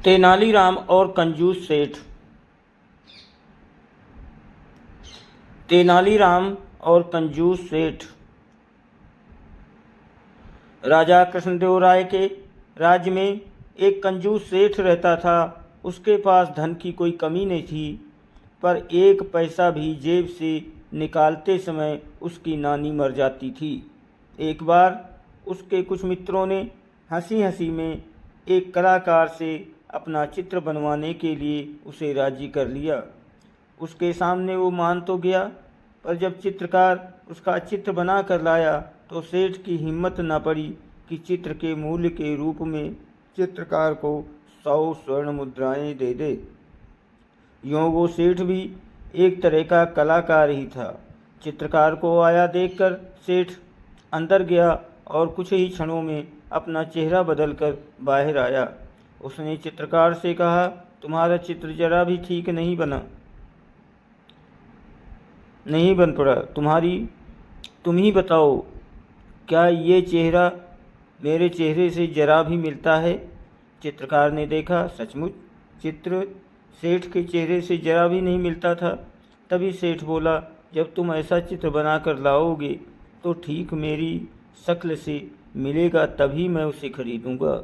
तेनालीराम और कंजूस सेठ। तेनालीराम और कंजूस सेठ। राजा कृष्णदेव राय के राज्य में एक कंजूस सेठ रहता था। उसके पास धन की कोई कमी नहीं थी, पर एक पैसा भी जेब से निकालते समय उसकी नानी मर जाती थी। एक बार उसके कुछ मित्रों ने हंसी हंसी में एक कलाकार से अपना चित्र बनवाने के लिए उसे राजी कर लिया। उसके सामने वो मान तो गया, पर जब चित्रकार उसका चित्र बना कर लाया तो सेठ की हिम्मत न पड़ी कि चित्र के मूल्य के रूप में चित्रकार को 100 स्वर्ण मुद्राएं दे दे। यूँ वो सेठ भी एक तरह का कलाकार ही था। चित्रकार को आया देखकर सेठ अंदर गया और कुछ ही क्षणों में अपना चेहरा बदलकर बाहर आया। उसने चित्रकार से कहा, तुम्हारा चित्र जरा भी ठीक नहीं बन पड़ा। तुम ही बताओ, क्या ये चेहरा मेरे चेहरे से जरा भी मिलता है? चित्रकार ने देखा, सचमुच चित्र सेठ के चेहरे से जरा भी नहीं मिलता था। तभी सेठ बोला, जब तुम ऐसा चित्र बनाकर लाओगे तो ठीक मेरी शक्ल से मिलेगा, तभी मैं उसे खरीदूंगा।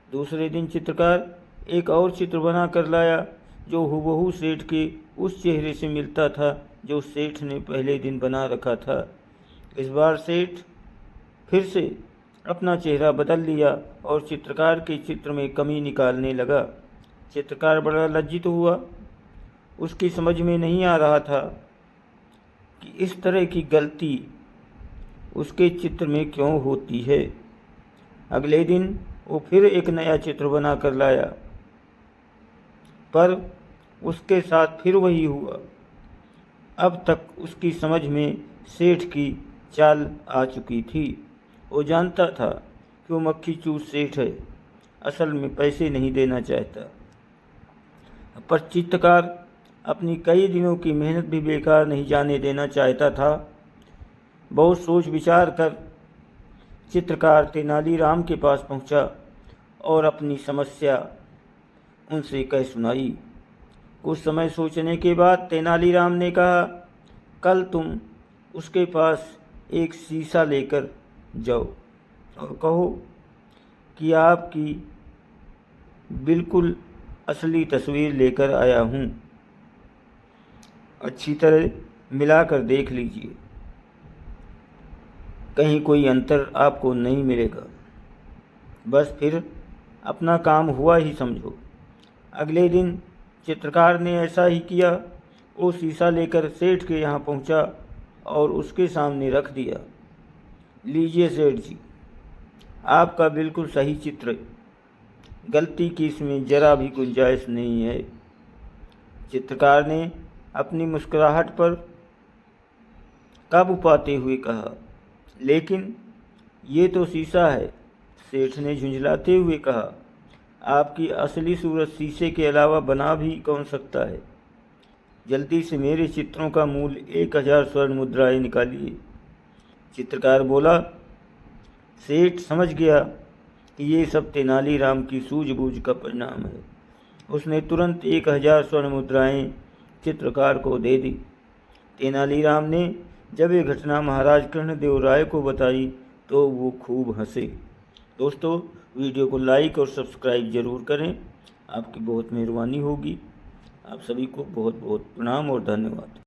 दूसरे दिन चित्रकार एक और चित्र बना कर लाया जो हूबहू सेठ के उस चेहरे से मिलता था जो सेठ ने पहले दिन बना रखा था। इस बार सेठ फिर से अपना चेहरा बदल लिया और चित्रकार के चित्र में कमी निकालने लगा। चित्रकार बड़ा लज्जित हुआ। उसकी समझ में नहीं आ रहा था कि इस तरह की गलती उसके चित्र में क्यों होती है। अगले दिन वो फिर एक नया चित्र बना कर लाया, पर उसके साथ फिर वही हुआ। अब तक उसकी समझ में सेठ की चाल आ चुकी थी। वो जानता था कि वो मक्खी चूस सेठ है, असल में पैसे नहीं देना चाहता। पर चित्रकार अपनी कई दिनों की मेहनत भी बेकार नहीं जाने देना चाहता था। बहुत सोच विचार कर चित्रकार तेनालीराम के पास पहुंचा और अपनी समस्या उनसे कह सुनाई। कुछ समय सोचने के बाद तेनालीराम ने कहा, कल तुम उसके पास एक शीशा लेकर जाओ और कहो कि आपकी बिल्कुल असली तस्वीर लेकर आया हूँ। अच्छी तरह मिलाकर देख लीजिए, कहीं कोई अंतर आपको नहीं मिलेगा। बस फिर अपना काम हुआ ही समझो। अगले दिन चित्रकार ने ऐसा ही किया। वो शीशा लेकर सेठ के यहाँ पहुँचा और उसके सामने रख दिया। लीजिए सेठ जी, आपका बिल्कुल सही चित्र, गलती की इसमें जरा भी गुंजाइश नहीं है। चित्रकार ने अपनी मुस्कुराहट पर काबू पाते हुए कहा, लेकिन ये तो शीशा है। सेठ ने झुंझलाते हुए कहा, आपकी असली सूरत शीशे के अलावा बना भी कौन सकता है? जल्दी से मेरे चित्रों का मूल्य 1000 स्वर्ण मुद्राएं निकालिए। चित्रकार बोला। सेठ समझ गया कि ये सब तेनालीराम की सूझबूझ का परिणाम है। उसने तुरंत 1000 स्वर्ण मुद्राएं चित्रकार को दे दी। तेनालीराम ने जब ये घटना महाराज कृष्णदेव राय को बताई तो वो खूब हंसे। दोस्तों, वीडियो को लाइक और सब्सक्राइब ज़रूर करें, आपकी बहुत मेहरबानी होगी। आप सभी को बहुत बहुत प्रणाम और धन्यवाद।